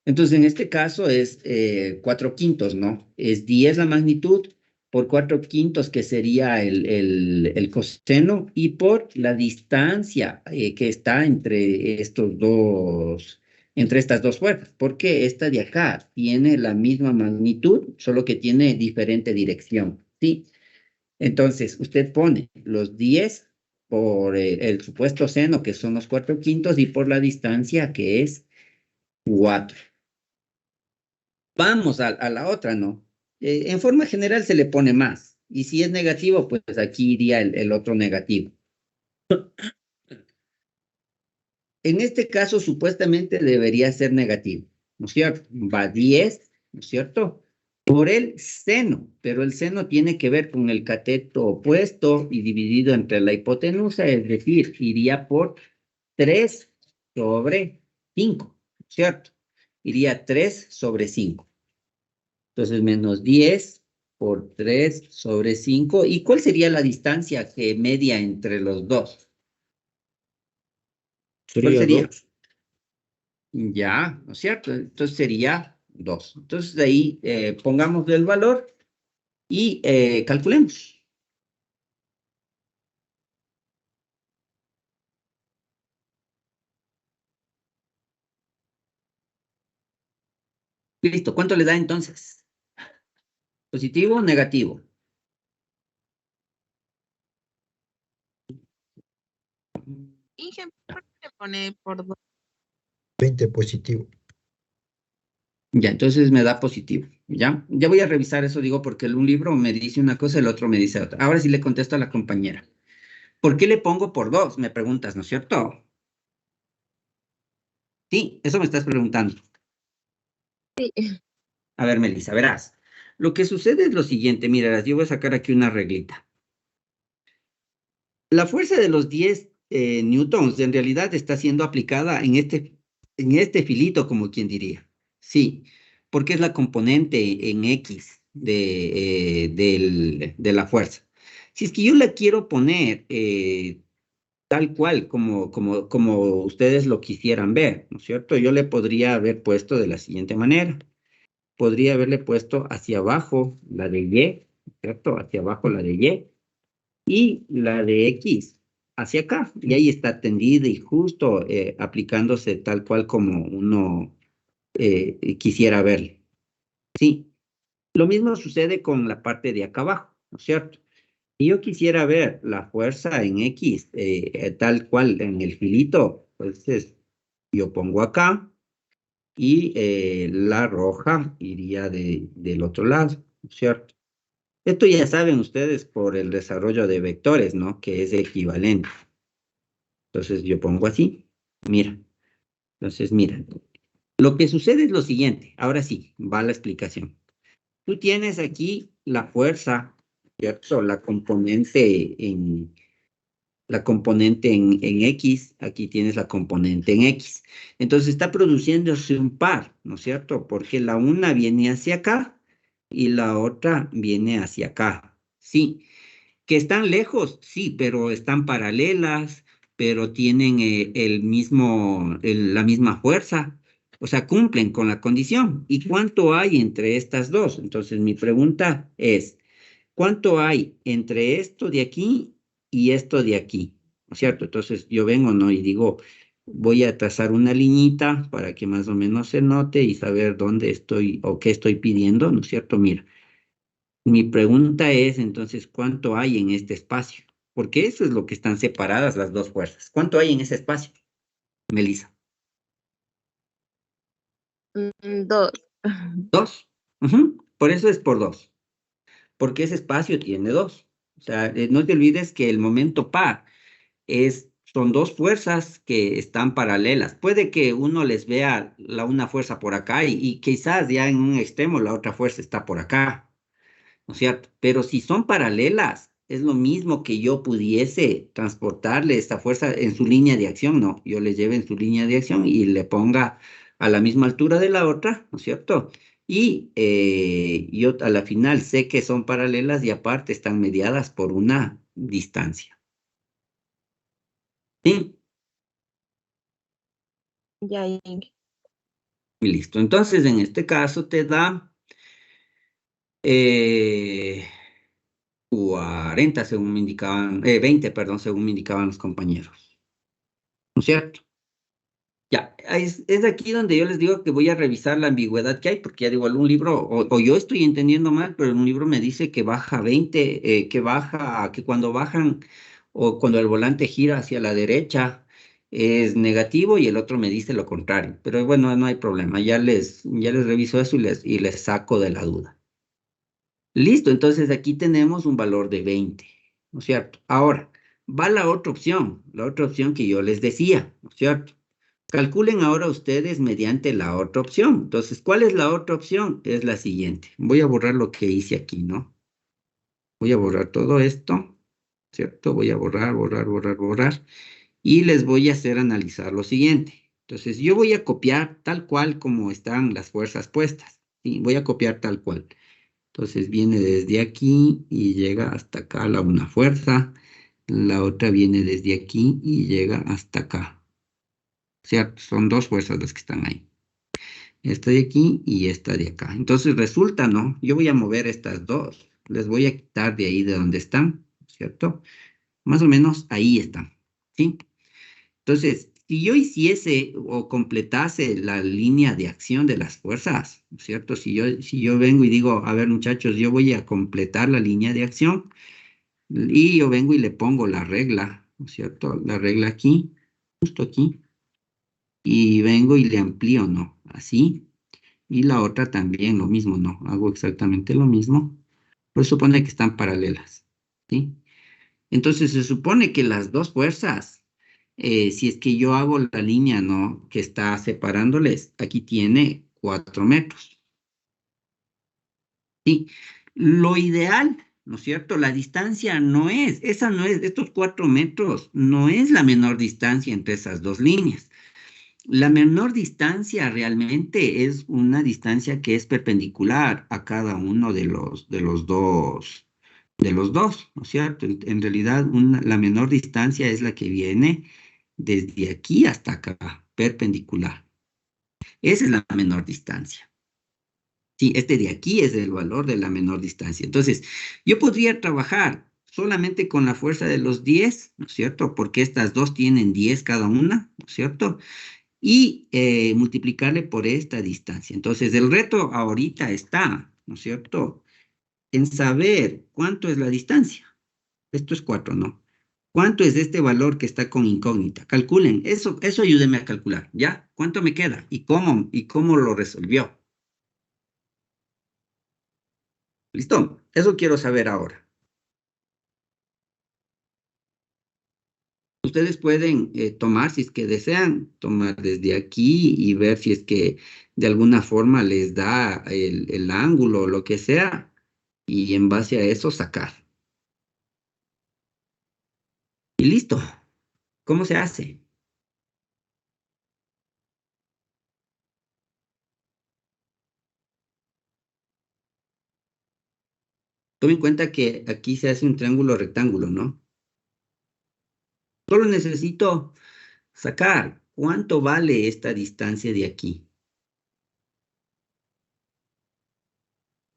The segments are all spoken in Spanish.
Entonces, en este caso es 4 quintos, ¿no? Es 10 la magnitud por 4 quintos, que sería el coseno, y por la distancia que está entre estas dos fuerzas, porque esta de acá tiene la misma magnitud, solo que tiene diferente dirección, ¿sí? Entonces, usted pone los 10 por el supuesto seno, que son los 4 quintos, y por la distancia, que es 4. Vamos a la otra, ¿no? En forma general se le pone más. Y si es negativo, pues aquí iría el otro negativo. En este caso, supuestamente debería ser negativo, ¿no es cierto? Va 10, ¿no es cierto? Por el seno, pero el seno tiene que ver con el cateto opuesto y dividido entre la hipotenusa, es decir, iría por 3 sobre 5, ¿cierto? Iría 3 sobre 5. Entonces, menos 10 por 3 sobre 5. ¿Y cuál sería la distancia que media entre los dos? ¿Cuál Sería sería? 2. Ya, ¿no es cierto? Entonces sería 2. Entonces, de ahí pongamos el valor y calculemos. Listo. ¿Cuánto le da entonces? ¿Positivo o negativo? Inge, ¿por qué le pone por 2? 20 positivo. Ya, entonces me da positivo. Ya, ya voy a revisar eso, digo, porque un libro me dice una cosa, el otro me dice otra. Ahora sí le contesto a la compañera. ¿Por qué le pongo por 2? Me preguntas, ¿no es cierto? Sí, eso me estás preguntando. Sí. A ver, Melissa, verás. Lo que sucede es lo siguiente, mira, yo voy a sacar aquí una reglita. La fuerza de los 10 newtons en realidad está siendo aplicada en este filito, como quien diría. Sí, porque es la componente en X de la fuerza. Si es que yo la quiero poner tal cual como ustedes lo quisieran ver, ¿no es cierto? Yo le podría haber puesto de la siguiente manera. Podría haberle puesto hacia abajo la de Y, ¿cierto? Hacia abajo la de y la de X hacia acá. Y ahí está tendida y justo aplicándose tal cual como uno quisiera verle. Sí, lo mismo sucede con la parte de acá abajo, ¿no es cierto? Si yo quisiera ver la fuerza en X tal cual en el filito, pues yo pongo acá y la roja iría del otro lado, ¿no es cierto? Esto ya saben ustedes por el desarrollo de vectores, ¿no? Que es equivalente. Entonces yo pongo así, mira. Entonces, mira. Lo que sucede es lo siguiente. Ahora sí, va la explicación. Tú tienes aquí la fuerza, ¿cierto? La componente en X, aquí tienes la componente en X. Entonces está produciéndose un par, ¿no es cierto? Porque la una viene hacia acá y la otra viene hacia acá. Sí. ¿Que están lejos? Sí, pero están paralelas, pero tienen la misma fuerza. O sea, cumplen con la condición. ¿Y cuánto hay entre estas dos? Entonces, mi pregunta es, ¿cuánto hay entre esto de aquí y esto de aquí? ¿No es cierto? Entonces, yo vengo, ¿no? Y digo, voy a trazar una liñita para que más o menos se note y saber dónde estoy o qué estoy pidiendo, ¿no es cierto? Mira. Mi pregunta es entonces, ¿cuánto hay en este espacio? Porque eso es lo que están separadas las dos fuerzas. ¿Cuánto hay en ese espacio, Melissa? 2. Dos. Ujú. Por eso es por dos. Porque ese espacio tiene dos. O sea, no te olvides que el momento par son dos fuerzas que están paralelas. Puede que uno les vea una fuerza por acá y quizás ya en un extremo la otra fuerza está por acá. ¿No es cierto? Pero si son paralelas, es lo mismo que yo pudiese transportarle esta fuerza en su línea de acción, ¿no? Yo le lleve en su línea de acción y le ponga a la misma altura de la otra, ¿no es cierto? Y yo a la final sé que son paralelas y aparte están mediadas por una distancia. ¿Sí? Ya, Inge. Y listo. Entonces, en este caso te da 40 según me indicaban, 20, perdón, según me indicaban los compañeros. ¿No es cierto? Ya, es aquí donde yo les digo que voy a revisar la ambigüedad que hay, porque ya digo, algún libro, o yo estoy entendiendo mal, pero un libro me dice que baja 20, que cuando bajan o cuando el volante gira hacia la derecha es negativo y el otro me dice lo contrario. Pero bueno, no hay problema, ya les reviso eso y les saco de la duda. Listo, entonces aquí tenemos un valor de 20, ¿no es cierto? Ahora, va la otra opción que yo les decía, ¿no es cierto? Calculen ahora ustedes mediante la otra opción. Entonces, ¿cuál es la otra opción? Es la siguiente. Voy a borrar lo que hice aquí, ¿no? Voy a borrar todo esto, ¿cierto? Voy a borrar, borrar, borrar, borrar. Y les voy a hacer analizar lo siguiente. Entonces, yo voy a copiar tal cual como están las fuerzas puestas. ¿Sí? Voy a copiar tal cual. Entonces, viene desde aquí y llega hasta acá una fuerza. La otra viene desde aquí y llega hasta acá. ¿Cierto? Son dos fuerzas las que están ahí. Esta de aquí y esta de acá. Entonces resulta, ¿no? Yo voy a mover estas dos. Les voy a quitar de ahí de donde están, ¿cierto? Más o menos ahí están, ¿sí? Entonces, si yo hiciese o completase la línea de acción de las fuerzas, ¿cierto? Si yo vengo y digo, a ver, muchachos, yo voy a completar la línea de acción y yo vengo y le pongo la regla, ¿no es cierto? La regla aquí, justo aquí, y vengo y le amplío, ¿no? Así. Y la otra también lo mismo, no, hago exactamente lo mismo, pues supone que están paralelas, ¿sí? Entonces se supone que las dos fuerzas, si es que yo hago la línea, ¿no? Que está separándoles, aquí tiene 4 metros, ¿sí? Lo ideal, ¿no es cierto? La distancia esa no es, estos 4 metros no es la menor distancia entre esas dos líneas. La menor distancia realmente es una distancia que es perpendicular a cada uno de los dos, ¿no es cierto? En realidad, la menor distancia es la que viene desde aquí hasta acá, perpendicular. Esa es la menor distancia. Sí, este de aquí es el valor de la menor distancia. Entonces, yo podría trabajar solamente con la fuerza de los 10, ¿no es cierto? Porque estas dos tienen 10 cada una, ¿no es cierto? Y multiplicarle por esta distancia. Entonces, el reto ahorita está, ¿no es cierto?, en saber cuánto es la distancia. Esto es 4, ¿no? ¿Cuánto es este valor que está con incógnita? Calculen, eso ayúdenme a calcular, ¿ya? ¿Cuánto me queda? ¿Y cómo lo resolvió? ¿Listo? Eso quiero saber ahora. Ustedes pueden tomar, si es que desean, tomar desde aquí y ver si es que de alguna forma les da el ángulo o lo que sea, y en base a eso sacar. Y listo. ¿Cómo se hace? Tome en cuenta que aquí se hace un triángulo rectángulo, ¿no? Solo necesito sacar cuánto vale esta distancia de aquí.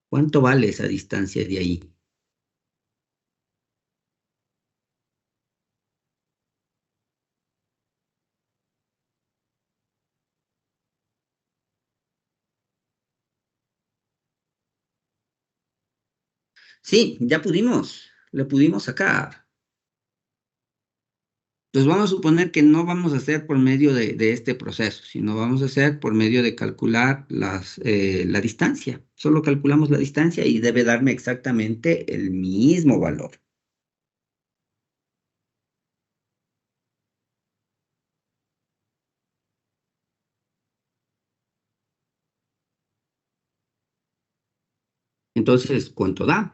¿Cuánto vale esa distancia de ahí? Sí, ya pudimos. Le pudimos sacar. Entonces vamos a suponer que no vamos a hacer por medio de este proceso, sino vamos a hacer por medio de calcular la distancia. Solo calculamos la distancia y debe darme exactamente el mismo valor. Entonces, ¿cuánto da?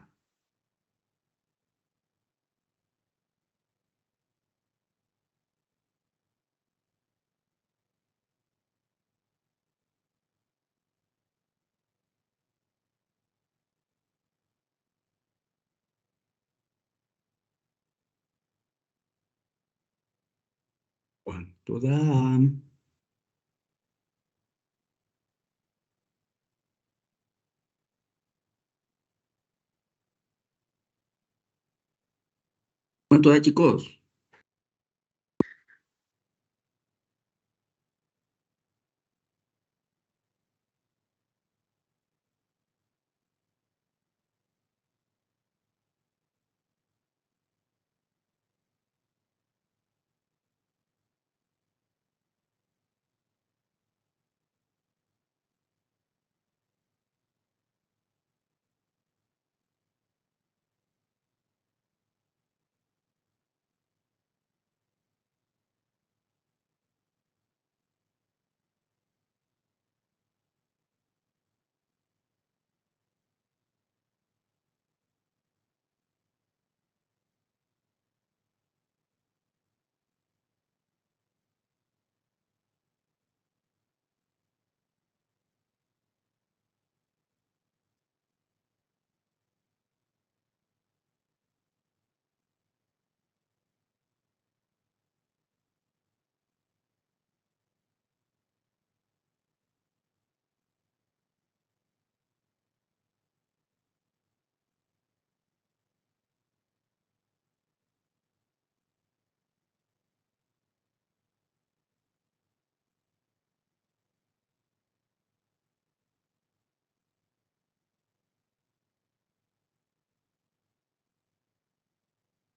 ¿Cuánto da? ¿Cuánto da, chicos?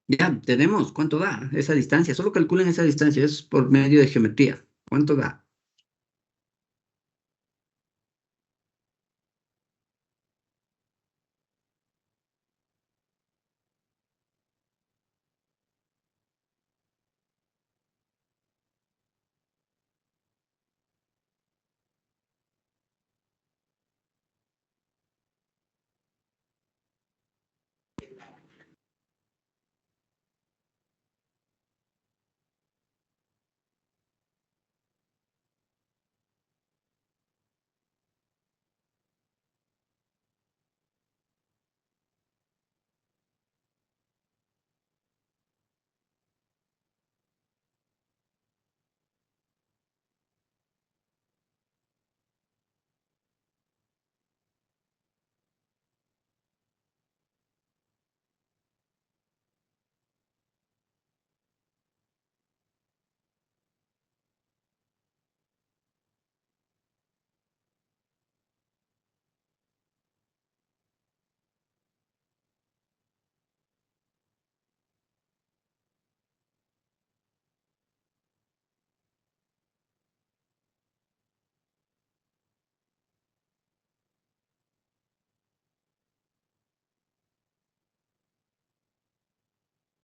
Ya, tenemos. ¿Cuánto da esa distancia? Solo calculen esa distancia. Es por medio de geometría. ¿Cuánto da?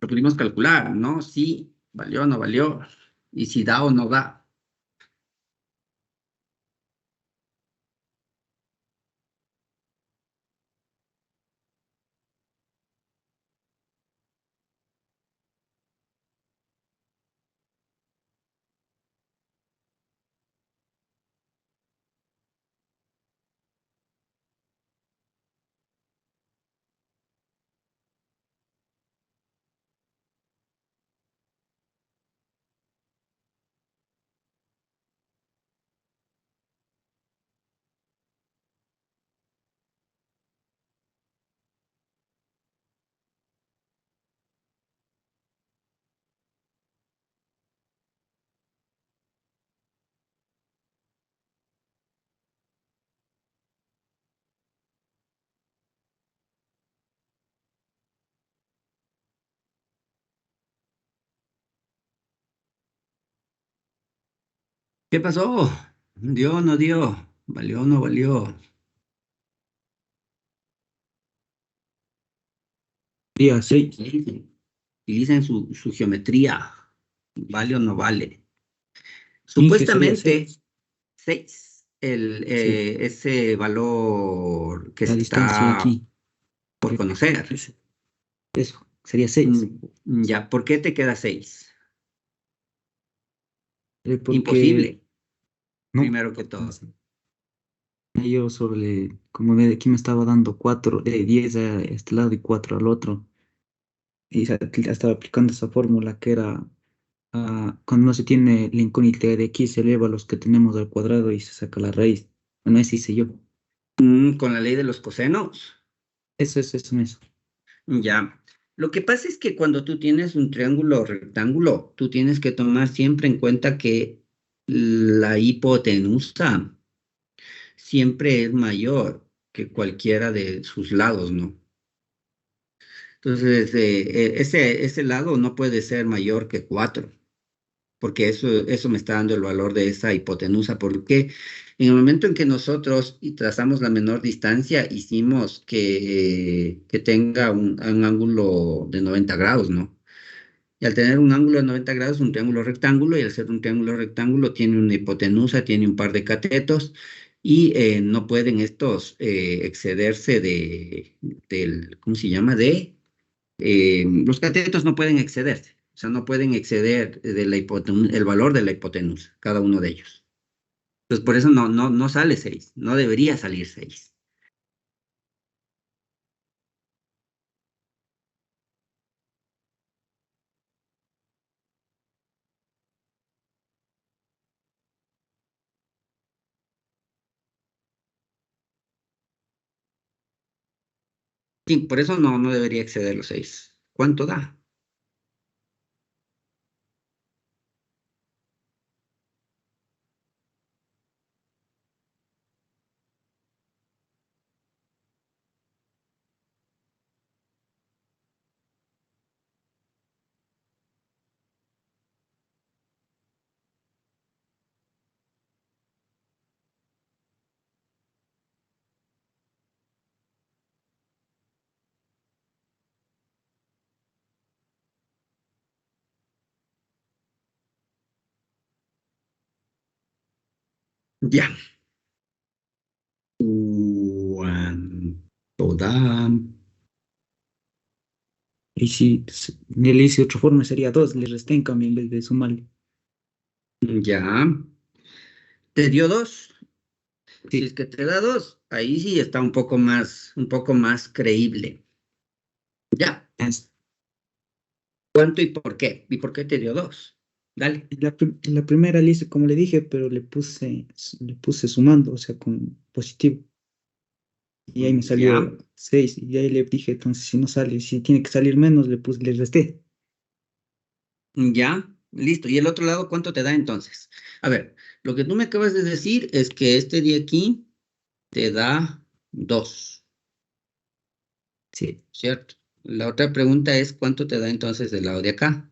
Lo pudimos calcular, ¿no? Sí, valió o no valió. Y si da o no da. ¿Qué pasó? ¿Dio o no dio? ¿Valió o no valió? Día 6. Utilicen su geometría. ¿Vale o no vale? Inge sería Supuestamente, 6. 6 Sí, ese valor que la distancia está aquí. por conocer. Eso, sería 6. Ya, ¿por qué te queda 6? Porque, Imposible, no, primero que todo. yo sobre, aquí me estaba dando 4, 10 a este lado y 4 al otro. Y estaba aplicando esa fórmula que era, cuando no se tiene la incógnita de x, se eleva a los que tenemos al cuadrado y se saca la raíz. Bueno, eso hice yo. Con la ley de los cosenos. Eso. Ya. Lo que pasa es que cuando tú tienes un triángulo o rectángulo, tú tienes que tomar siempre en cuenta que la hipotenusa siempre es mayor que cualquiera de sus lados, ¿no? Entonces, ese lado no puede ser mayor que 4, porque eso me está dando el valor de esa hipotenusa, porque en el momento en que nosotros y trazamos la menor distancia, hicimos que tenga un ángulo de 90 grados, ¿no? Y al tener un ángulo de 90 grados, un triángulo rectángulo, y al ser un triángulo rectángulo, tiene una hipotenusa, tiene un par de catetos, y no pueden estos excederse ¿cómo se llama? Los catetos no pueden excederse, o sea, no pueden exceder el valor de la hipotenusa, cada uno de ellos. Entonces, por eso no sale 6, no debería salir 6. Sí, por eso no debería exceder los 6. ¿Cuánto da? Ya. ¿Cuánto da? Y si le hice de otra forma sería 2, le resté en cambio en vez de sumarle. Ya. ¿Te dio 2? Si es Sí, que te da 2, ahí sí está un poco más creíble. Ya. es, ¿Cuánto y por qué? ¿Y por qué te dio 2? Dale. en la primera le hice como le dije, pero le puse sumando, o sea, con positivo. Y ahí me Ya. salió 6 y ahí le dije, entonces si no sale, si tiene que salir menos, le resté. Ya. Listo. ¿Y el otro lado cuánto te da entonces? A ver, lo que tú me acabas de decir es que este de aquí te da 2, Sí, ¿cierto? La otra pregunta es cuánto te da entonces del lado de acá.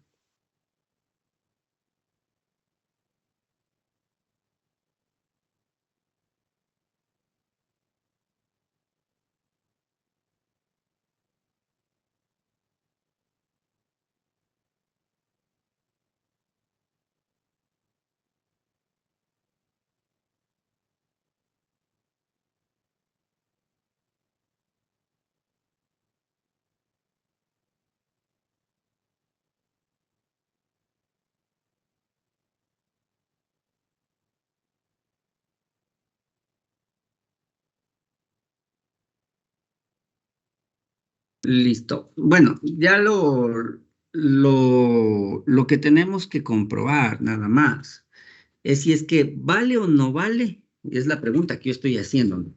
Listo. Bueno, ya lo que tenemos que comprobar nada más es si es que vale o no vale, es la pregunta que yo estoy haciendo, ¿no?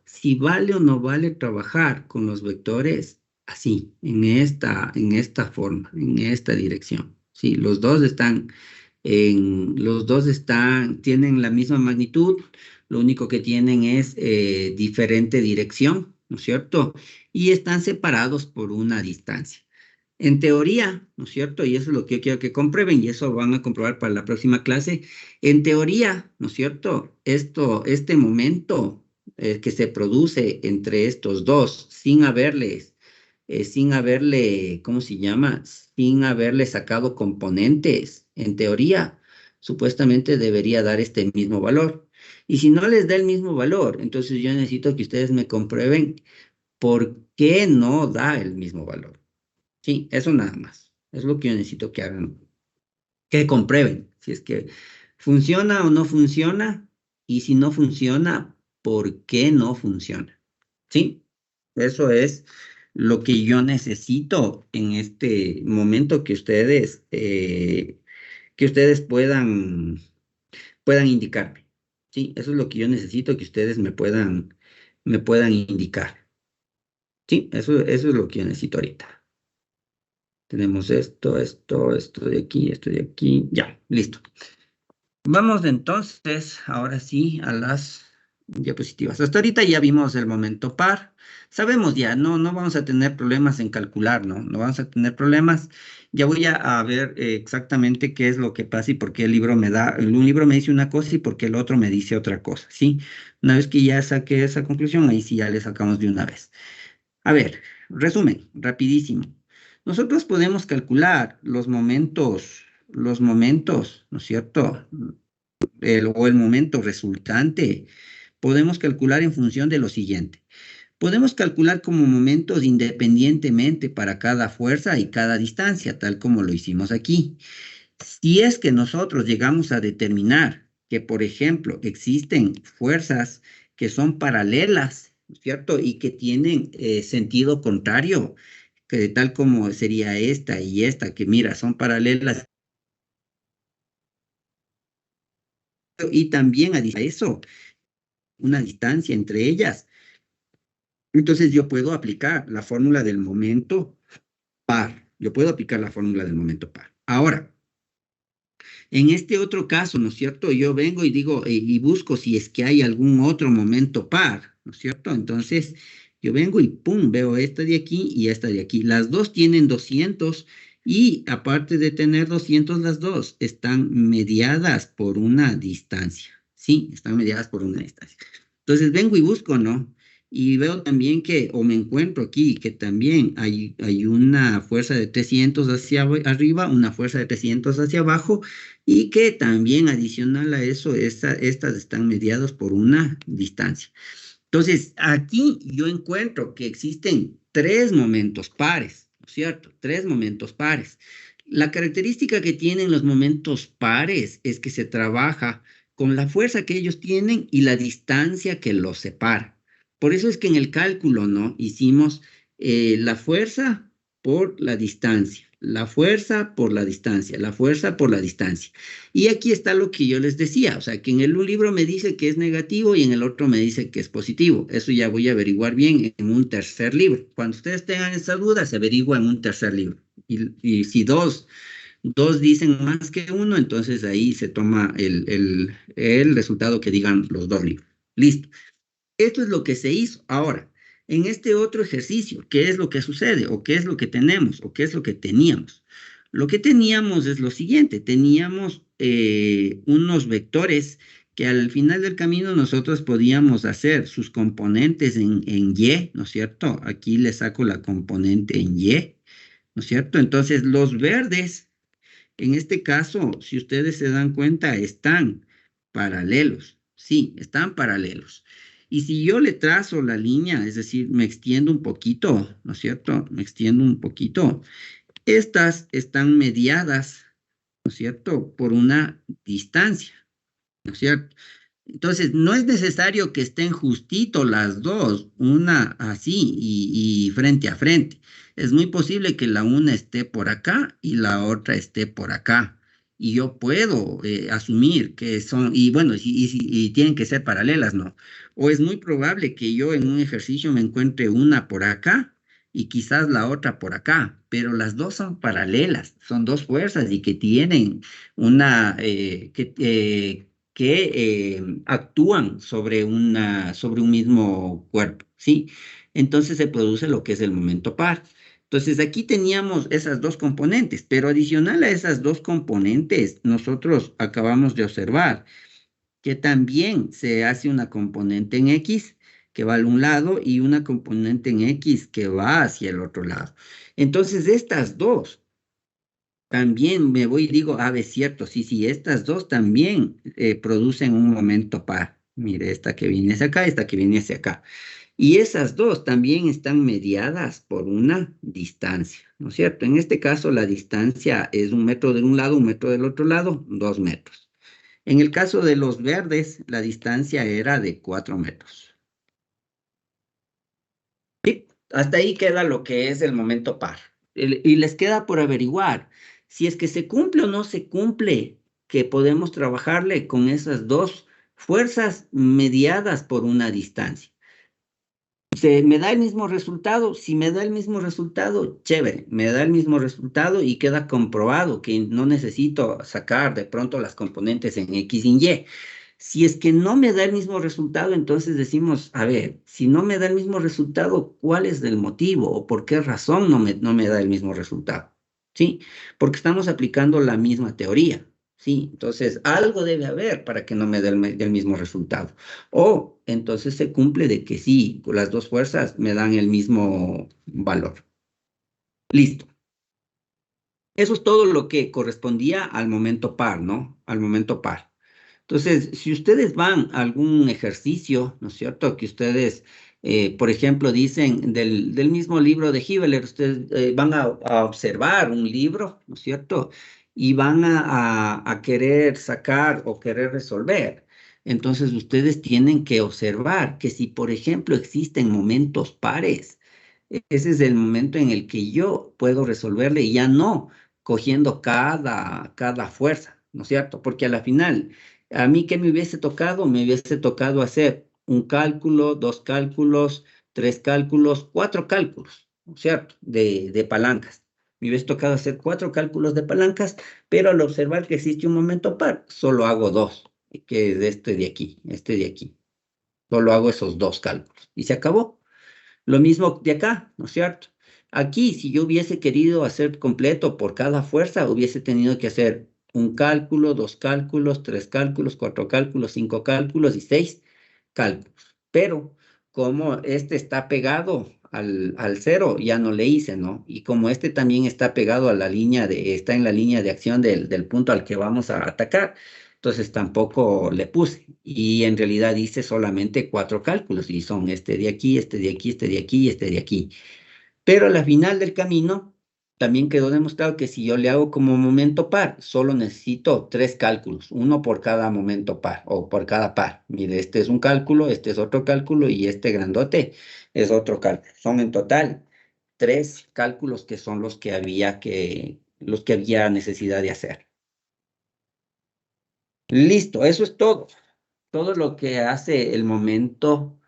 Si vale o no vale trabajar con los vectores así, en esta forma, en esta dirección. Sí, los dos tienen la misma magnitud, lo único que tienen es diferente dirección, ¿no es cierto? Y están separados por una distancia. En teoría, ¿no es cierto? Y eso es lo que yo quiero que comprueben, y eso van a comprobar para la próxima clase. En teoría, ¿no es cierto? Este momento que se produce entre estos dos, sin haberle, ¿cómo se llama? Sin haberle sacado componentes, en teoría, supuestamente debería dar este mismo valor. Y si no les da el mismo valor, entonces yo necesito que ustedes me comprueben por qué no da el mismo valor. Sí, eso nada más. Es lo que yo necesito que hagan, que comprueben si es que funciona o no funciona, y si no funciona, ¿por qué no funciona? Sí, eso es lo que yo necesito en este momento que ustedes puedan indicarme. Sí, eso es lo que yo necesito que ustedes me puedan indicar. Sí, eso es lo que yo necesito ahorita. Tenemos esto esto de aquí. Ya, listo. Vamos entonces, ahora sí, a las diapositivas. Hasta ahorita ya vimos el momento par. Sabemos ya, no vamos a tener problemas en calcular, ¿no? No vamos a tener problemas. Ya voy a ver exactamente qué es lo que pasa y por qué el libro me da, un libro me dice una cosa y por qué el otro me dice otra cosa, ¿sí? Una vez que ya saqué esa conclusión, ahí sí ya le sacamos de una vez. A ver, resumen, rapidísimo. Nosotros podemos calcular los momentos, ¿no es cierto? O el momento resultante, podemos calcular en función de lo siguiente. Podemos calcular como momentos independientemente para cada fuerza y cada distancia, tal como lo hicimos aquí. Si es que nosotros llegamos a determinar que, por ejemplo, existen fuerzas que son paralelas, ¿cierto? Y que tienen sentido contrario, que tal como sería esta y esta, que mira, son paralelas y también a eso, una distancia entre ellas. Entonces yo puedo aplicar la fórmula del momento par. Yo puedo aplicar la fórmula del momento par. Ahora, en este otro caso, ¿no es cierto? Yo vengo y digo, y busco si es que hay algún otro momento par, ¿no es cierto? Entonces, yo vengo y pum, veo esta de aquí y esta de aquí. Las dos tienen 200 y aparte de tener 200, las dos están mediadas por una distancia. Sí, están mediadas por una distancia. Entonces, vengo y busco, ¿no? Y veo también que, o me encuentro aquí, que también hay una fuerza de 300 hacia arriba, una fuerza de 300 hacia abajo, y que también adicional a eso, estas están mediadas por una distancia. Entonces, aquí yo encuentro que existen tres momentos pares, ¿no es cierto? Tres momentos pares. La característica que tienen los momentos pares es que se trabaja con la fuerza que ellos tienen y la distancia que los separa. Por eso es que en el cálculo, ¿no? Hicimos la fuerza por la distancia, la fuerza por la distancia, la fuerza por la distancia. Y aquí está lo que yo les decía, o sea, que en un libro me dice que es negativo y en el otro me dice que es positivo. Eso ya voy a averiguar bien en un tercer libro. Cuando ustedes tengan esa duda, se averigua en un tercer libro. Y si dos dicen más que uno, entonces ahí se toma el resultado que digan los dos libros. Listo. Esto es lo que se hizo. Ahora, en este otro ejercicio, ¿qué es lo que sucede? ¿O qué es lo que tenemos? ¿O qué es lo que teníamos? Lo que teníamos es lo siguiente, teníamos unos vectores que al final del camino nosotros podíamos hacer sus componentes en Y, ¿no es cierto? Aquí le saco la componente en Y, ¿no es cierto? Entonces los verdes, en este caso, si ustedes se dan cuenta, están paralelos. Sí, están paralelos. Y si yo le trazo la línea, es decir, me extiendo un poquito, ¿no es cierto? Me extiendo un poquito. Estas están mediadas, ¿no es cierto? Por una distancia, ¿no es cierto? Entonces, no es necesario que estén justito las dos, una así y frente a frente. Es muy posible que la una esté por acá y la otra esté por acá. Y yo puedo asumir que son, y bueno, y tienen que ser paralelas, ¿no? O es muy probable que yo en un ejercicio me encuentre una por acá y quizás la otra por acá, pero las dos son paralelas, son dos fuerzas y que tienen una, que actúan sobre un mismo cuerpo, ¿sí? Entonces se produce lo que es el momento par. Entonces aquí teníamos esas dos componentes, pero adicional a esas dos componentes, nosotros acabamos de observar que también se hace una componente en X que va a un lado y una componente en X que va hacia el otro lado. Entonces estas dos también me voy y digo, es cierto, sí, estas dos también producen un momento par. Mire, esta que viene hacia acá, esta que viene hacia acá. Y esas dos también están mediadas por una distancia, ¿no es cierto? En este caso, la distancia es 1 metro de un lado, 1 metro del otro lado, 2 metros. En el caso de los verdes, la distancia era de 4 metros. Sí, hasta ahí queda lo que es el momento par. Y les queda por averiguar si es que se cumple o no se cumple, que podemos trabajarle con esas dos fuerzas mediadas por una distancia. ¿Me da el mismo resultado? Si me da el mismo resultado, chévere, me da el mismo resultado y queda comprobado que no necesito sacar de pronto las componentes en X y en Y. Si es que no me da el mismo resultado, entonces decimos, a ver, si no me da el mismo resultado, ¿cuál es el motivo o por qué razón no me da el mismo resultado? ¿Sí? Porque estamos aplicando la misma teoría. ¿Sí? Entonces, algo debe haber para que no me dé el mismo resultado. O entonces se cumple de que sí, las dos fuerzas me dan el mismo valor. Listo. Eso es todo lo que correspondía al momento par, ¿no? Al momento par. Entonces, si ustedes van a algún ejercicio, ¿no es cierto? Que ustedes, por ejemplo, dicen del mismo libro de Hibbeler, ustedes van a observar un libro, ¿no es cierto? Y van a querer sacar o querer resolver. Entonces, ustedes tienen que observar que si, por ejemplo, existen momentos pares, ese es el momento en el que yo puedo resolverle y ya no cogiendo cada fuerza, ¿no es cierto? Porque a la final, a mí que me hubiese tocado hacer un cálculo, dos cálculos, tres cálculos, cuatro cálculos, ¿no es cierto? De palancas. Me hubiese tocado hacer cuatro cálculos de palancas, pero al observar que existe un momento par, solo hago dos, que es este de aquí, este de aquí. Solo hago esos dos cálculos y se acabó. Lo mismo de acá, ¿no es cierto? Aquí, si yo hubiese querido hacer completo por cada fuerza, hubiese tenido que hacer un cálculo, dos cálculos, tres cálculos, cuatro cálculos, cinco cálculos y seis cálculos. Pero como este está pegado al cero, ya no le hice, ¿no? Y como este también está pegado a la línea está en la línea de acción del punto al que vamos a atacar, entonces tampoco le puse. Y en realidad hice solamente cuatro cálculos y son este de aquí, este de aquí, este de aquí y este de aquí. Pero a la final del camino también quedó demostrado que si yo le hago como momento par, solo necesito tres cálculos, uno por cada momento par o por cada par. Mire, este es un cálculo, este es otro cálculo y este grandote es otro cálculo. Son en total tres cálculos que son los que había necesidad de hacer. Listo, eso es todo. Todo lo que hace el momento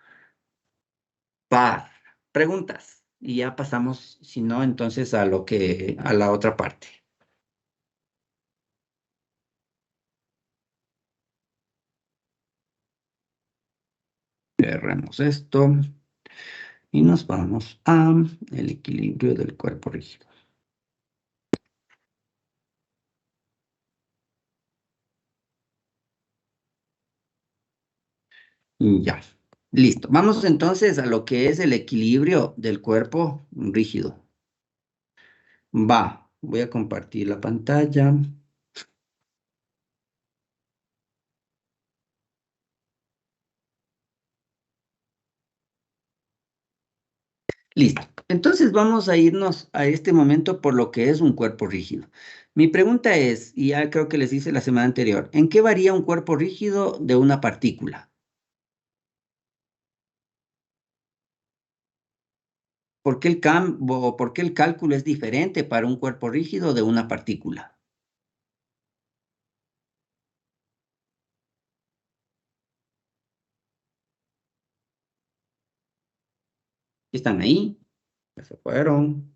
par. Preguntas. Y ya pasamos, si no, entonces a la otra parte. Cerremos esto y nos vamos a el equilibrio del cuerpo rígido. Y ya. Listo. Vamos entonces a lo que es el equilibrio del cuerpo rígido. Va. Voy a compartir la pantalla. Listo. Entonces vamos a irnos a este momento por lo que es un cuerpo rígido. Mi pregunta es, y ya creo que les hice la semana anterior, ¿en qué varía un cuerpo rígido de una partícula? ¿Por qué el cálculo es diferente para un cuerpo rígido de una partícula? ¿Están ahí? Ya se fueron.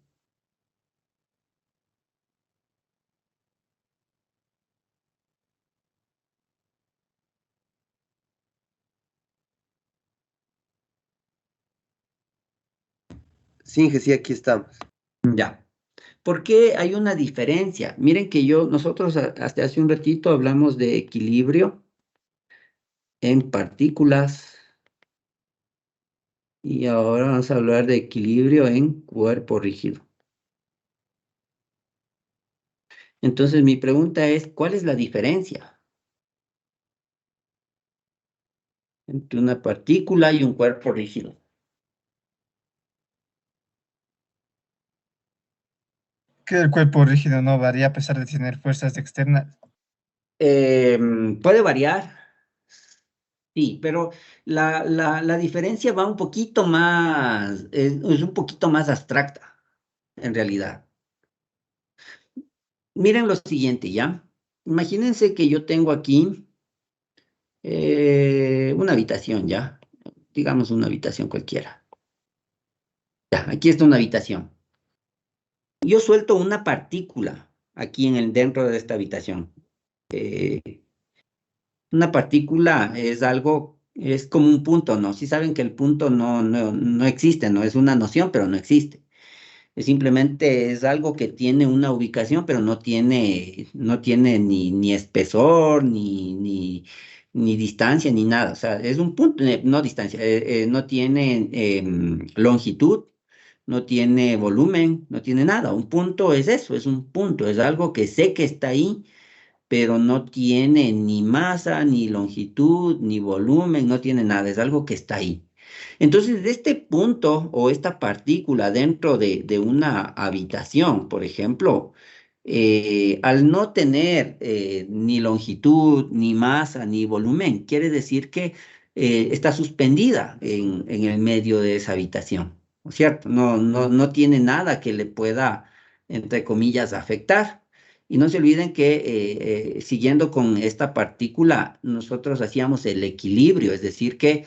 Sí, que sí, aquí estamos. Ya. ¿Por qué hay una diferencia? Miren que nosotros hasta hace un ratito hablamos de equilibrio en partículas y ahora vamos a hablar de equilibrio en cuerpo rígido. Entonces mi pregunta es, ¿cuál es la diferencia entre una partícula y un cuerpo rígido? Que el cuerpo rígido no varía a pesar de tener fuerzas externas. Puede variar, sí, pero la diferencia va un poquito más, es un poquito más abstracta, en realidad. Miren lo siguiente, ¿ya? Imagínense que yo tengo aquí una habitación, ¿ya? Digamos una habitación cualquiera. Ya, aquí está una habitación. Yo suelto una partícula aquí dentro de esta habitación. Eh, una partícula es algo, es como un punto, ¿no? Si saben que el punto no existe, no es una noción, pero no existe. Simplemente es algo que tiene una ubicación, pero no tiene ni espesor, ni distancia, ni nada. O sea, es un punto, no distancia, no tiene longitud, no tiene volumen, no tiene nada. Un punto es eso, es un punto, es algo que sé que está ahí, pero no tiene ni masa, ni longitud, ni volumen, no tiene nada, es algo que está ahí. Entonces, de este punto o esta partícula dentro de una habitación, por ejemplo, al no tener ni longitud, ni masa, ni volumen, quiere decir que está suspendida en el medio de esa habitación, ¿no es cierto? No tiene nada que le pueda, entre comillas, afectar. Y no se olviden que siguiendo con esta partícula, nosotros hacíamos el equilibrio, es decir, que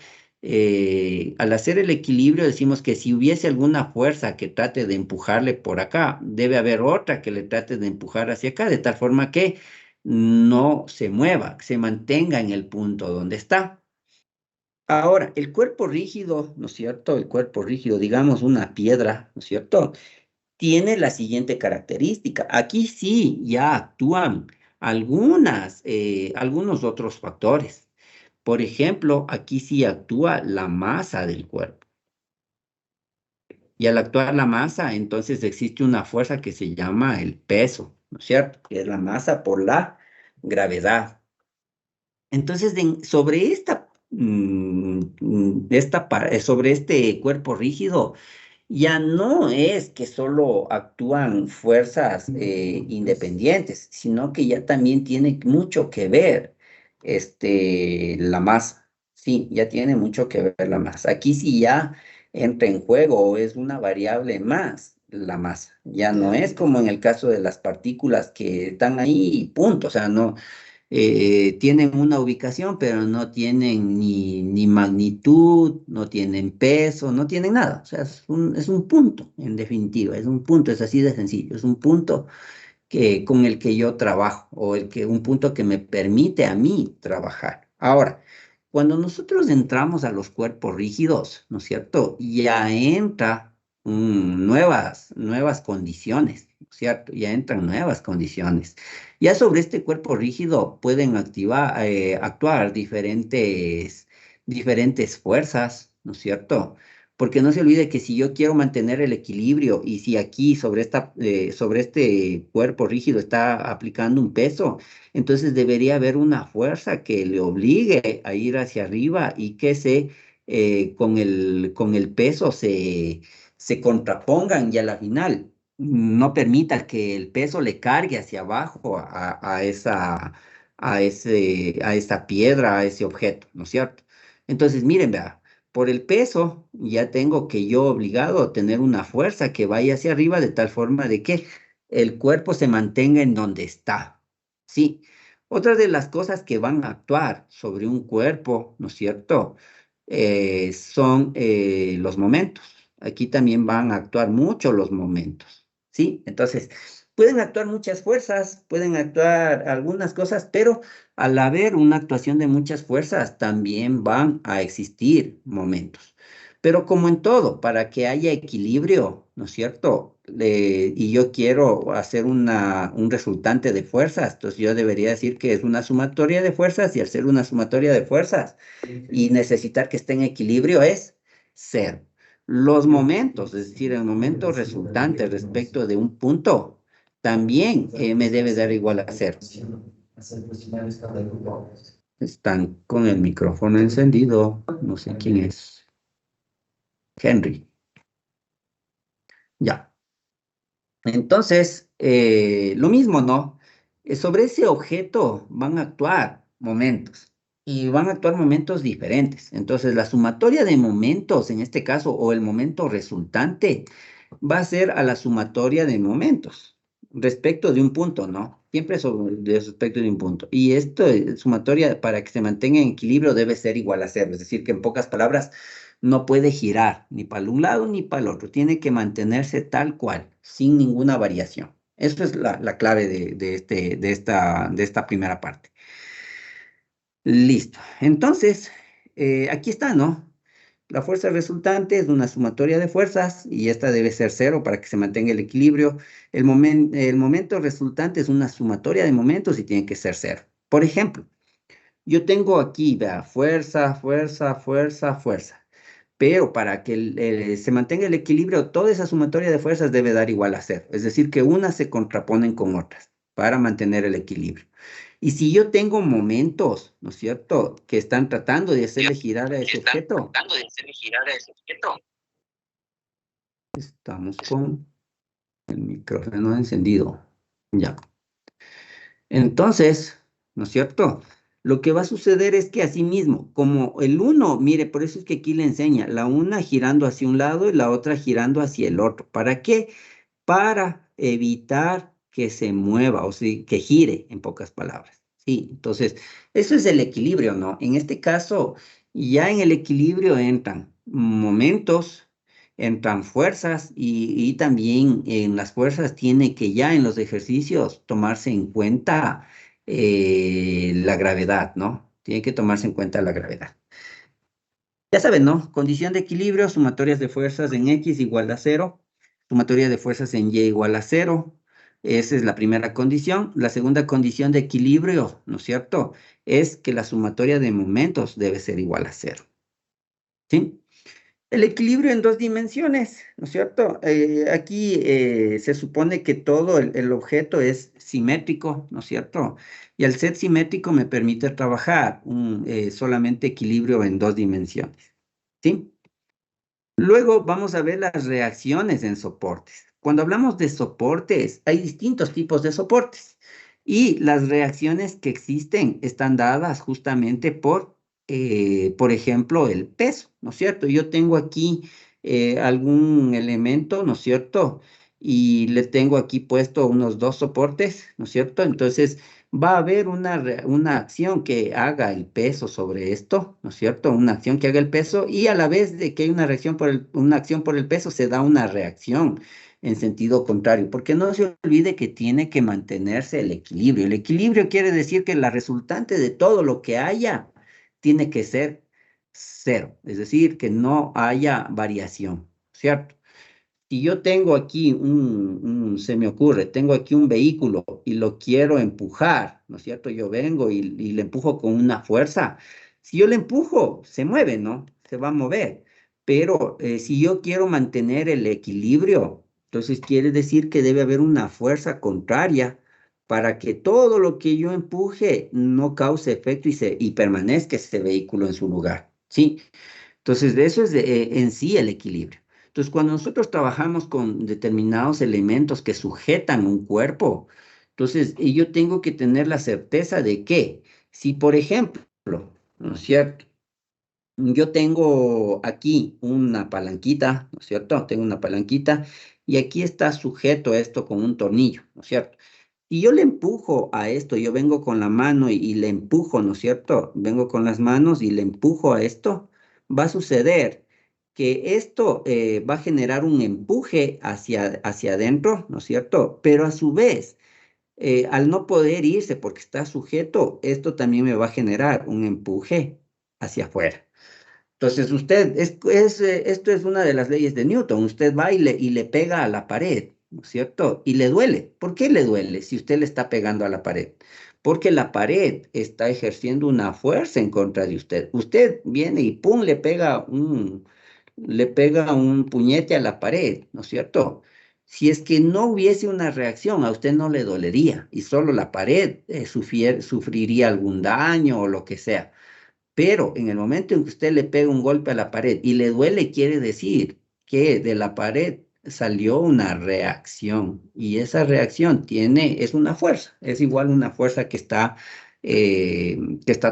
al hacer el equilibrio decimos que si hubiese alguna fuerza que trate de empujarle por acá, debe haber otra que le trate de empujar hacia acá, de tal forma que no se mueva, que se mantenga en el punto donde está. Ahora, el cuerpo rígido, ¿no es cierto? El cuerpo rígido, digamos una piedra, ¿no es cierto? Tiene la siguiente característica. Aquí sí ya actúan algunos otros factores. Por ejemplo, aquí sí actúa la masa del cuerpo. Y al actuar la masa, entonces existe una fuerza que se llama el peso, ¿no es cierto? Que es la masa por la gravedad. Entonces, sobre este cuerpo rígido, ya no es que solo actúan fuerzas independientes, sino que ya también tiene mucho que ver la masa. Sí, ya tiene mucho que ver la masa. Aquí sí ya entra en juego, es una variable más la masa. Ya no es como en el caso de las partículas que están ahí y punto. O sea, no tienen una ubicación, pero no tienen ni magnitud, no tienen peso, no tienen nada. O sea, es un punto, en definitiva, es un punto, es así de sencillo, es un punto con el que yo trabajo o un punto que me permite a mí trabajar. Ahora, cuando nosotros entramos a los cuerpos rígidos, ¿no es cierto? Ya entra nuevas condiciones, ¿no es cierto? Ya entran nuevas condiciones. Ya sobre este cuerpo rígido pueden actuar diferentes fuerzas, ¿no es cierto? Porque no se olvide que si yo quiero mantener el equilibrio y si aquí sobre este cuerpo rígido está aplicando un peso, entonces debería haber una fuerza que le obligue a ir hacia arriba y que con el peso se contrapongan y a la final no permita que el peso le cargue hacia abajo a esa piedra, a ese objeto, ¿no es cierto? Entonces, miren, vea, por el peso ya tengo que yo obligado a tener una fuerza que vaya hacia arriba de tal forma de que el cuerpo se mantenga en donde está. Sí. Otra de las cosas que van a actuar sobre un cuerpo, ¿no es cierto? Son los momentos. Aquí también van a actuar mucho los momentos. ¿Sí? Entonces, pueden actuar muchas fuerzas, pueden actuar algunas cosas, pero al haber una actuación de muchas fuerzas, también van a existir momentos. Pero como en todo, para que haya equilibrio, ¿no es cierto? Y yo quiero hacer un resultante de fuerzas, entonces yo debería decir que es una sumatoria de fuerzas y al ser una sumatoria de fuerzas y necesitar que esté en equilibrio es cero. Los momentos, es decir, el momento resultante respecto de un punto, también me debe dar igual a cero. Están con el micrófono encendido, no sé quién es. Henry. Ya. Entonces, lo mismo, ¿no? Sobre ese objeto van a actuar momentos y van a actuar momentos diferentes. Entonces, la sumatoria de momentos, en este caso, o el momento resultante, va a ser a la sumatoria de momentos respecto de un punto, ¿no? Siempre respecto de un punto. Y esto, sumatoria, para que se mantenga en equilibrio, debe ser igual a cero. Es decir, que en pocas palabras, no puede girar ni para un lado ni para el otro. Tiene que mantenerse tal cual, sin ninguna variación. Eso es la clave de esta primera parte. Listo. Entonces, aquí está, ¿no? La fuerza resultante es una sumatoria de fuerzas y esta debe ser cero para que se mantenga el equilibrio. El momento resultante es una sumatoria de momentos y tiene que ser cero. Por ejemplo, yo tengo aquí, vea, fuerza, fuerza, fuerza, fuerza. Pero para que se mantenga el equilibrio, toda esa sumatoria de fuerzas debe dar igual a cero. Es decir, que unas se contraponen con otras para mantener el equilibrio. Y si yo tengo momentos, ¿no es cierto?, que están tratando de hacerle girar a ese objeto. Estamos con el micrófono encendido. Ya. Entonces, ¿no es cierto? Lo que va a suceder es que asimismo, como el uno, mire, por eso es que aquí le enseña, la una girando hacia un lado y la otra girando hacia el otro. ¿Para qué? Para evitar que se mueva, o sea, que gire, en pocas palabras. Sí, entonces, eso es el equilibrio, ¿no? En este caso, ya en el equilibrio entran momentos, entran fuerzas y también en las fuerzas tiene que ya en los ejercicios tomarse en cuenta la gravedad, ¿no? Tiene que tomarse en cuenta la gravedad. Ya saben, ¿no? Condición de equilibrio, sumatorias de fuerzas en X igual a 0, sumatoria de fuerzas en Y igual a 0. Esa es la primera condición. La segunda condición de equilibrio, ¿no es cierto?, es que la sumatoria de momentos debe ser igual a 0. ¿Sí? El equilibrio en dos dimensiones, ¿no es cierto? Aquí se supone que todo el objeto es simétrico, ¿no es cierto? Y al ser simétrico me permite trabajar solamente equilibrio en dos dimensiones, ¿sí? Luego vamos a ver las reacciones en soportes. Cuando hablamos de soportes, hay distintos tipos de soportes. Y las reacciones que existen están dadas justamente por ejemplo, el peso, ¿no es cierto? Yo tengo aquí algún elemento, ¿no es cierto? Y le tengo aquí puesto unos dos soportes, ¿no es cierto? Entonces va a haber una acción que haga el peso sobre esto, ¿no es cierto? Una acción que haga el peso y a la vez de que hay una reacción una acción por el peso, se da una reacción en sentido contrario, porque no se olvide que tiene que mantenerse el equilibrio. El equilibrio quiere decir que la resultante de todo lo que haya tiene que ser cero, es decir, que no haya variación, ¿cierto? Si yo tengo aquí se me ocurre, tengo aquí un vehículo y lo quiero empujar, ¿no es cierto? Yo vengo y le empujo con una fuerza. Si yo le empujo, se mueve, ¿no? Se va a mover. Pero si yo quiero mantener el equilibrio, entonces quiere decir que debe haber una fuerza contraria para que todo lo que yo empuje no cause efecto y permanezca ese vehículo en su lugar, ¿sí? Entonces, de eso es en sí el equilibrio. Entonces, cuando nosotros trabajamos con determinados elementos que sujetan un cuerpo, entonces yo tengo que tener la certeza de que si, por ejemplo, ¿no es cierto?, yo tengo aquí una palanquita, ¿no es cierto? Tengo una palanquita y aquí está sujeto esto con un tornillo, ¿no es cierto? Y yo le empujo a esto, yo vengo con la mano y le empujo, ¿no es cierto? Vengo con las manos y le empujo a esto, va a suceder que esto va a generar un empuje hacia adentro, ¿no es cierto? Pero a su vez, al no poder irse porque está sujeto, esto también me va a generar un empuje hacia afuera. Entonces, esto es una de las leyes de Newton. Usted va y le pega a la pared, ¿no es cierto? Y le duele. ¿Por qué le duele si usted le está pegando a la pared? Porque la pared está ejerciendo una fuerza en contra de usted. Usted viene y pum, le pega un puñete a la pared, ¿no es cierto? Si es que no hubiese una reacción, a usted no le dolería y solo la pared sufriría algún daño o lo que sea. Pero en el momento en que usted le pega un golpe a la pared y le duele, quiere decir que de la pared salió una reacción y esa reacción es una fuerza, es igual una fuerza que está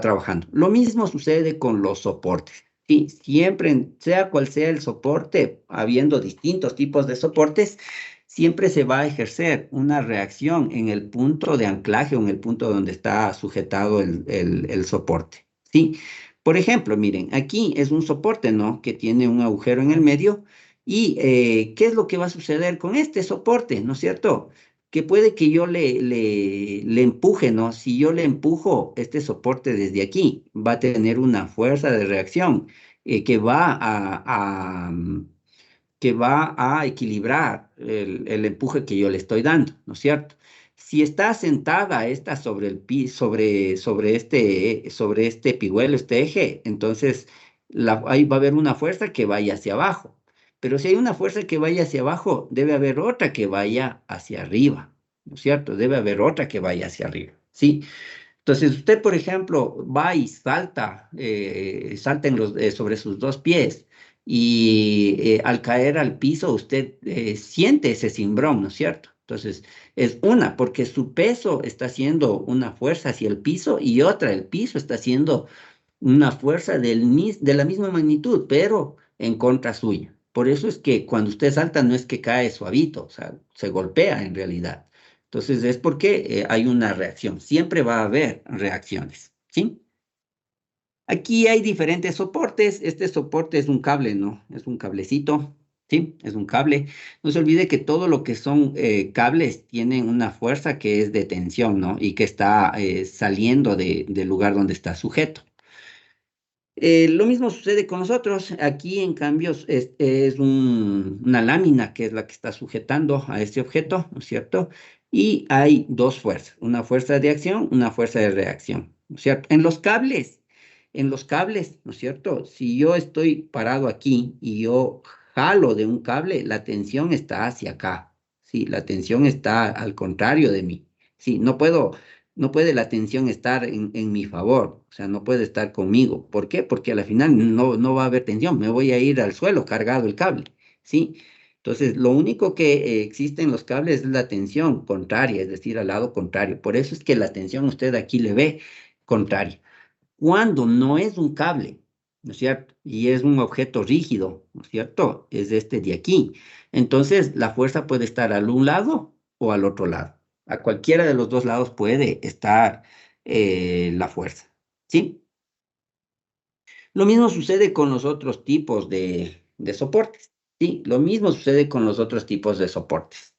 trabajando. Lo mismo sucede con los soportes. Sí, siempre, sea cual sea el soporte, habiendo distintos tipos de soportes, siempre se va a ejercer una reacción en el punto de anclaje o en el punto donde está sujetado el soporte. ¿Sí? Por ejemplo, miren, aquí es un soporte, ¿no? Que tiene un agujero en el medio. ¿Y qué es lo que va a suceder con este soporte, ¿no es cierto? Que puede que yo le empuje, ¿no? Si yo le empujo este soporte desde aquí, va a tener una fuerza de reacción que que va a equilibrar el empuje que yo le estoy dando, ¿no es cierto? Si está sentada esta sobre el sobre este pigüelo, este eje, entonces ahí va a haber una fuerza que vaya hacia abajo. Pero si hay una fuerza que vaya hacia abajo, debe haber otra que vaya hacia arriba, ¿no es cierto? Debe haber otra que vaya hacia arriba, ¿sí? Entonces usted, por ejemplo, va y salta sobre sus dos pies y al caer al piso usted siente ese cimbrón, ¿no es cierto? Entonces es una, porque su peso está haciendo una fuerza hacia el piso y otra, el piso está haciendo una fuerza de la misma magnitud, pero en contra suya. Por eso es que cuando usted salta no es que cae suavito, o sea, se golpea en realidad. Entonces es porque hay una reacción. Siempre va a haber reacciones, ¿sí? Aquí hay diferentes soportes. Este soporte es un cable, ¿no? Es un cablecito, ¿sí? Es un cable. No se olvide que todo lo que son cables tienen una fuerza que es de tensión, ¿no? Y que está saliendo del lugar donde está sujeto. Lo mismo sucede con nosotros. Aquí, en cambio, es una lámina que es la que está sujetando a este objeto, ¿no es cierto? Y hay dos fuerzas, una fuerza de acción, una fuerza de reacción, ¿no es cierto? En los cables, ¿no es cierto? Si yo estoy parado aquí y yo jalo de un cable, la tensión está hacia acá, ¿sí? La tensión está al contrario de mí, ¿sí? No puede la tensión estar en mi favor, o sea, no puede estar conmigo. ¿Por qué? Porque al final no va a haber tensión, me voy a ir al suelo cargado el cable, ¿sí? Entonces, lo único que existe en los cables es la tensión contraria, es decir, al lado contrario. Por eso es que la tensión usted aquí le ve contraria. Cuando no es un cable, ¿no es cierto? Y es un objeto rígido, ¿no es cierto? Es este de aquí. Entonces, la fuerza puede estar al un lado o al otro lado. A cualquiera de los dos lados puede estar la fuerza, ¿sí? Lo mismo sucede con los otros tipos de soportes, ¿sí? Lo mismo sucede con los otros tipos de soportes.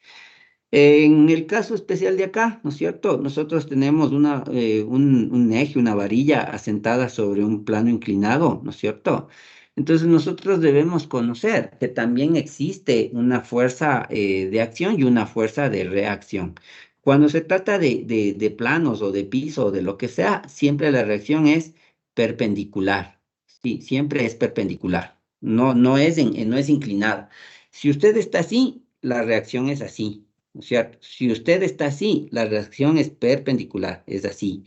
En el caso especial de acá, ¿no es cierto? Nosotros tenemos un eje, una varilla asentada sobre un plano inclinado, ¿no es cierto? Entonces nosotros debemos conocer que también existe una fuerza de acción y una fuerza de reacción. Cuando se trata de planos o de piso o de lo que sea, siempre la reacción es perpendicular. Sí, siempre es perpendicular. No es inclinada. Si usted está así, la reacción es así. ¿No es cierto? Si usted está así, la reacción es perpendicular, es así.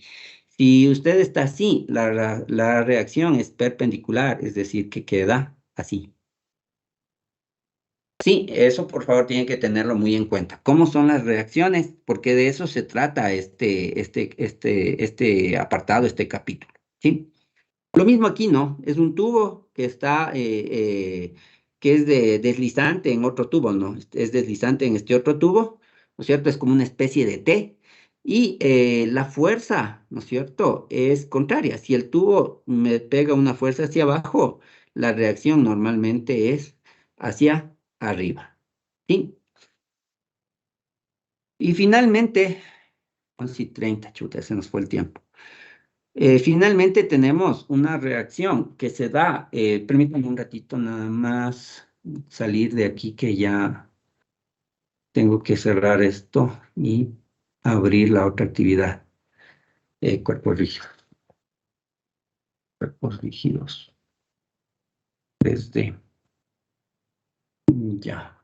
Si usted está así, la reacción es perpendicular, es decir, que queda así. Sí, eso por favor tiene que tenerlo muy en cuenta. ¿Cómo son las reacciones? Porque de eso se trata este apartado, este capítulo. ¿Sí? Lo mismo aquí, ¿no? Es un tubo que que es deslizante en otro tubo, ¿no? Es deslizante en este otro tubo, ¿no es cierto? Es como una especie de T. Y la fuerza, ¿no es cierto? Es contraria. Si el tubo me pega una fuerza hacia abajo, la reacción normalmente es hacia arriba, ¿sí? Y finalmente, 11:30, chuta, se nos fue el tiempo. Finalmente tenemos una reacción que se da, permítanme un ratito nada más salir de aquí que ya tengo que cerrar esto y abrir la otra actividad. Cuerpos rígidos, cuerpos rígidos, desde ya.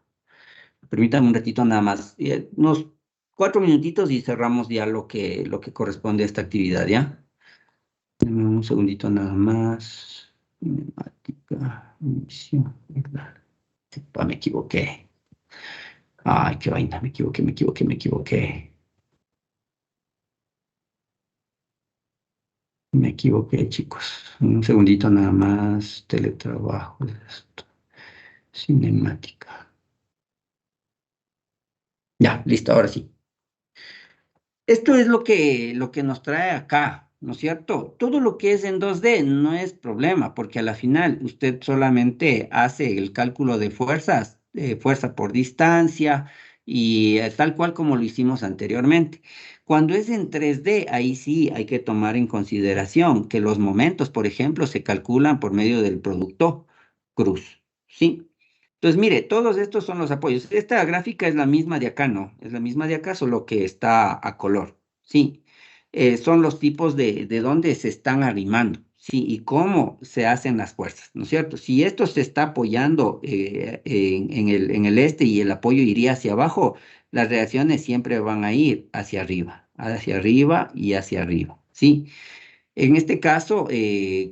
Permítanme un ratito nada más, unos 4 minutitos y cerramos ya lo que corresponde a esta actividad, ¿ya? Deme un segundito nada más. Cinemática, inicio, ¿verdad? Me equivoqué. Ay, qué vaina, me equivoqué. Me equivoqué, chicos. Un segundito nada más. Teletrabajo, esto. Cinemática. Ya, listo, ahora sí. Esto es lo que nos trae acá. ¿no es cierto? Todo lo que es en 2D no es problema, porque a la final usted solamente hace el cálculo de fuerzas, fuerza por distancia y tal cual como lo hicimos anteriormente. Cuando es en 3D, ahí sí hay que tomar en consideración que los momentos, por ejemplo, se calculan por medio del producto cruz, ¿sí? Entonces, mire, todos estos son los apoyos. Esta gráfica es la misma de acá, ¿no? Es la misma de acá, solo que está a color, ¿sí? Son los tipos de dónde se están arrimando, ¿sí? Y cómo se hacen las fuerzas, ¿no es cierto? Si esto se está apoyando en el este y el apoyo iría hacia abajo, las reacciones siempre van a ir hacia arriba y hacia arriba, ¿sí? En este caso,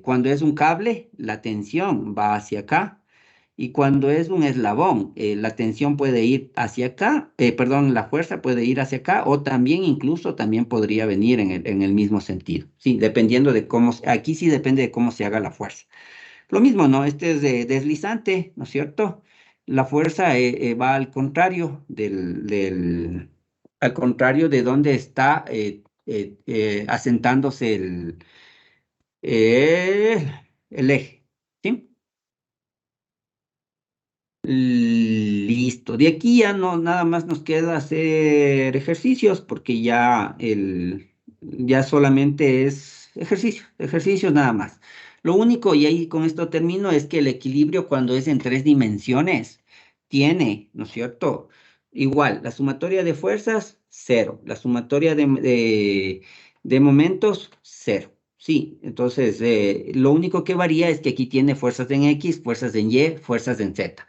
cuando es un cable, la tensión va hacia acá. Y cuando es un eslabón, la tensión puede ir hacia acá, perdón, la fuerza puede ir hacia acá o también incluso también podría venir en el mismo sentido. Sí, dependiendo de cómo, aquí sí depende de cómo se haga la fuerza. Lo mismo, ¿no? Este es deslizante, ¿no es cierto? La fuerza va al contrario al contrario de donde está asentándose eh, el eje, ¿sí? Listo. De aquí ya no, nada más nos queda hacer ejercicios porque ya solamente es ejercicios nada más. Lo único, y ahí con esto termino, es que el equilibrio cuando es en 3 dimensiones tiene, ¿no es cierto? Igual, la sumatoria de fuerzas, cero. La sumatoria de momentos, cero. Sí, entonces lo único que varía es que aquí tiene fuerzas en X, fuerzas en Y, fuerzas en Z.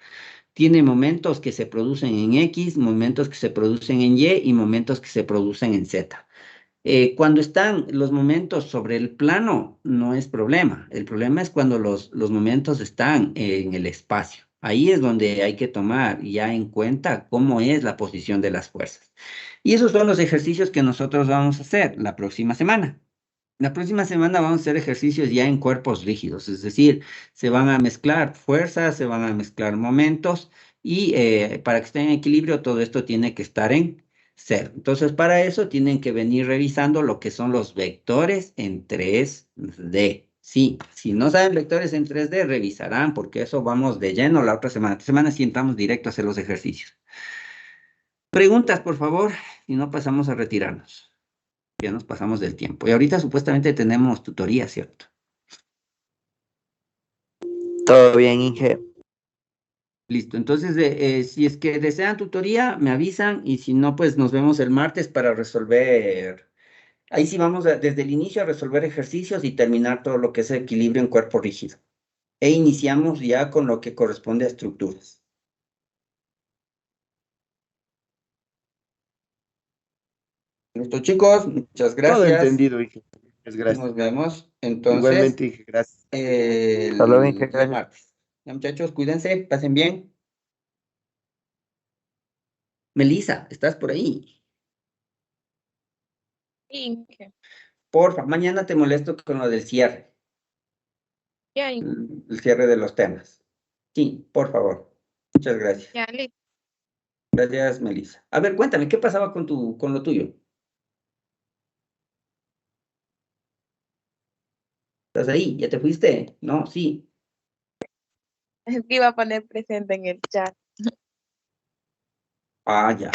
Tiene momentos que se producen en X, momentos que se producen en Y y momentos que se producen en Z. Cuando están los momentos sobre el plano, no es problema. El problema es cuando los momentos están en el espacio. Ahí es donde hay que tomar ya en cuenta cómo es la posición de las fuerzas. Y esos son los ejercicios que nosotros vamos a hacer la próxima semana. La próxima semana vamos a hacer ejercicios ya en cuerpos rígidos, es decir, se van a mezclar fuerzas, se van a mezclar momentos y para que esté en equilibrio todo esto tiene que estar en cero. Entonces, para eso tienen que venir revisando lo que son los vectores en 3D. Sí, si no saben vectores en 3D, revisarán porque eso vamos de lleno la otra semana. Esta semana sí entramos directo a hacer los ejercicios. Preguntas, por favor, y no pasamos a retirarnos. Ya nos pasamos del tiempo. Y ahorita supuestamente tenemos tutoría, ¿cierto? Todo bien, Inge. Listo. Entonces, si es que desean tutoría, me avisan y si no, pues nos vemos el martes para resolver. Ahí sí vamos desde el inicio a resolver ejercicios y terminar todo lo que es equilibrio en cuerpo rígido. E iniciamos ya con lo que corresponde a estructuras. Listo, chicos, muchas Todo gracias. entendido, Inge. Muchas gracias. Nos vemos entonces Igualmente, Inge, gracias. Hasta luego, Inge, el día gracias. martes. Ya, muchachos, cuídense, pasen bien. Melissa, ¿estás por ahí? Inge. Porfa, mañana te molesto con lo del cierre, Ya, Inge. el cierre de los temas. Sí, por favor. Muchas gracias. Ya, listo. Gracias, Melissa. A ver, cuéntame, ¿qué pasaba con lo tuyo? ¿Estás ahí? ¿Ya te fuiste? No, sí. Es que iba a poner presente en el chat. Ah, ya.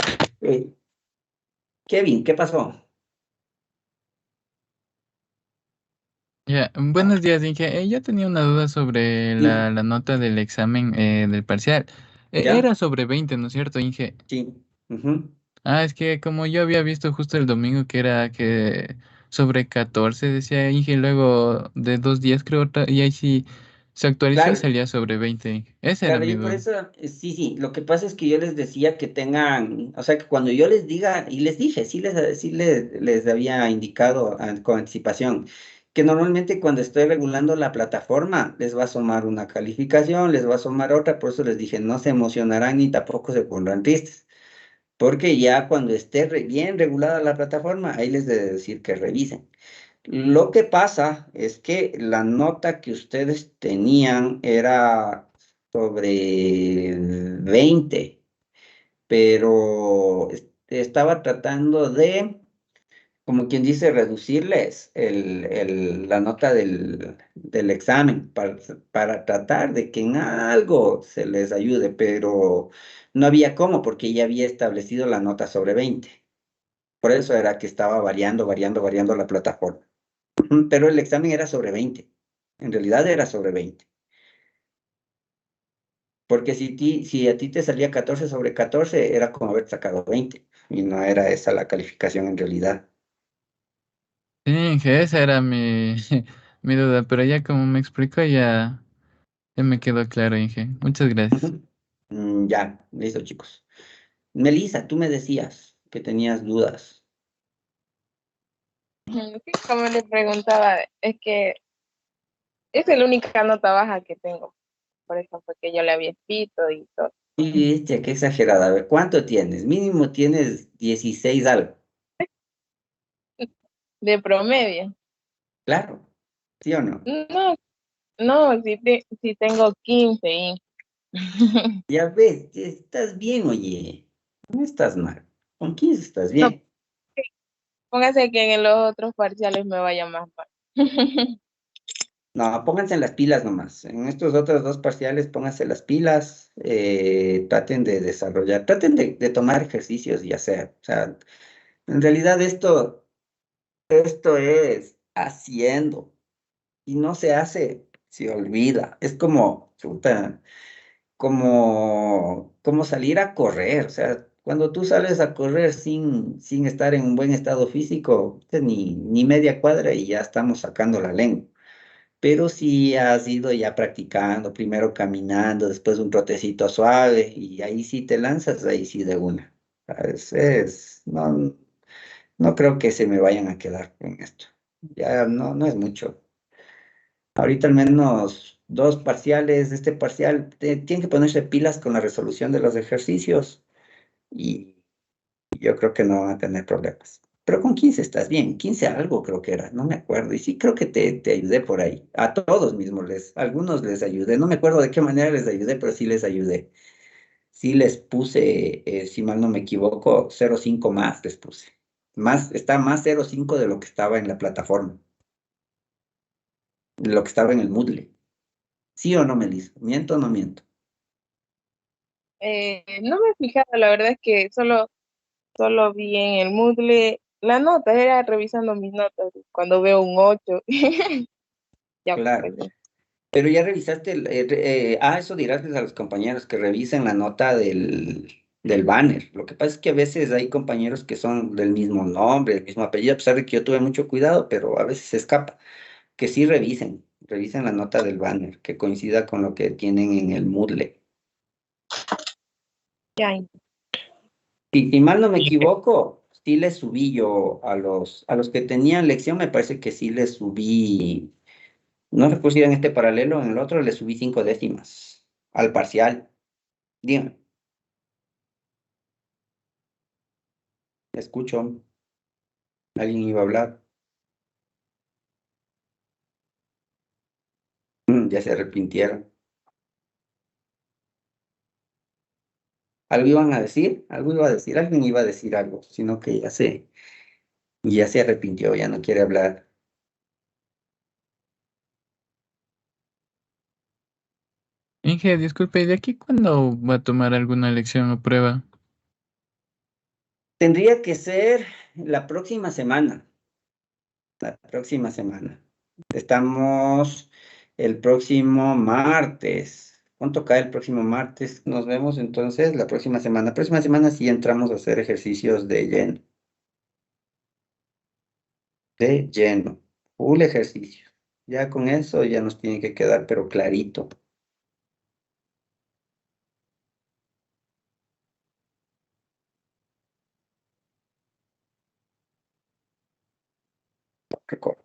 Kevin, ¿qué pasó? Ya, buenos días, Inge. Yo tenía una duda sobre Dime. la nota del examen del parcial. ¿Ya? Era sobre 20, ¿no es cierto, Inge? Sí. Ujú. Ah, es que como yo había visto justo el domingo que era que sobre 14 decía Inge, y luego de 2 días creo, y ahí sí se actualizó y Claro, salía sobre 20, Inge. Esa era claro, mi yo por duda. eso, sí, lo que pasa es que yo les decía que tengan, o sea, que cuando yo les diga, y les dije, sí les había indicado con anticipación, que normalmente cuando estoy regulando la plataforma, les va a asomar una calificación, les va a asomar otra, por eso les dije, no se emocionarán ni tampoco se pondrán tristes, porque ya cuando esté bien regulada la plataforma, ahí les de decir que revisen. Lo que pasa es que la nota que ustedes tenían era sobre 20, pero estaba tratando de como quien dice, reducirles la nota del examen para tratar de que en algo se les ayude, pero no había cómo porque ya había establecido la nota sobre 20. Por eso era que estaba variando, variando, variando la plataforma. Ujú, pero el examen era sobre 20. En realidad era sobre 20. Porque si a ti te salía 14 sobre 14, era como haber sacado 20. Y no era esa la calificación en realidad. Sí, Inge, esa era mi, mi duda, pero ya como me explicó, ya me quedó claro, Inge. Muchas gracias. Ujú. Ya, listo, chicos. Melissa, tú me decías que tenías dudas. Sí, como le preguntaba, es que es la única nota baja que tengo. Por eso fue que yo le había escrito y todo. Y qué exagerada. A ver, ¿cuánto tienes? Mínimo tienes 16 algo. De promedio. Claro, ¿sí o no? No, no, sí tengo 15 y Ya ves, estás bien, oye. No estás mal. Con 15 estás no, bien. póngase que en los otros parciales me vaya más mal. No, pónganse en las pilas nomás. En estos otros dos parciales, pónganse las pilas, traten de desarrollar, traten de tomar ejercicios y hacer. O sea, en realidad esto es haciendo. Y no se hace, se olvida. Es como, chuta, como salir a correr. O sea, cuando tú sales a correr sin estar en un buen estado físico, ni media cuadra y ya estamos sacando la lengua. Pero si has ido ya practicando, primero caminando, después un trotecito suave, y ahí sí te lanzas, ahí sí de una. No, no creo que se me vayan a quedar con esto. Ya no es mucho. Ahorita al menos dos parciales, este parcial, tienen que ponerse pilas con la resolución de los ejercicios y yo creo que no van a tener problemas. Pero con 15 estás bien, 15 algo creo que era, no me acuerdo. Y sí creo que te ayudé por ahí. A todos mismos algunos les ayudé. No me acuerdo de qué manera les ayudé, pero sí les ayudé. Sí les puse, si mal no me equivoco, 0,5 más les puse. Está más 0,5 de lo que estaba en la plataforma, de lo que estaba en el Moodle. ¿Sí o no, Melissa? ¿Miento o no miento? No me he fijado, la verdad es que solo vi en el Moodle la nota, era revisando mis notas. Cuando veo un 8 ya pues. Claro. Pero ya revisaste, eso dirás a los compañeros que revisen la nota del banner. Lo que pasa es que a veces hay compañeros que son del mismo nombre, del mismo apellido, a pesar de que yo tuve mucho cuidado, pero a veces se escapa. Que sí revisen la nota del banner, que coincida con lo que tienen en el Moodle. Ya, Y si mal no me equivoco, sí les subí yo a los que tenían lección, me parece que sí les subí. No recuerdo si era en este paralelo, en el otro le subí 5 décimas al parcial. Dígame, escucho. Alguien iba a hablar. Ya se arrepintieron. ¿Algo iban a decir? Algo iba a decir. Alguien iba a decir algo, sino que ya se arrepintió, ya no quiere hablar. Inge, disculpe, ¿y de aquí cuándo va a tomar alguna lección o prueba? Tendría que ser la próxima semana. La próxima semana. Estamos el próximo martes. ¿Cuánto cae el próximo martes? Nos vemos entonces la próxima semana. Próxima semana sí entramos a hacer ejercicios de lleno. De lleno. Full ejercicio. Ya con eso ya nos tiene que quedar, pero clarito. Qué corto.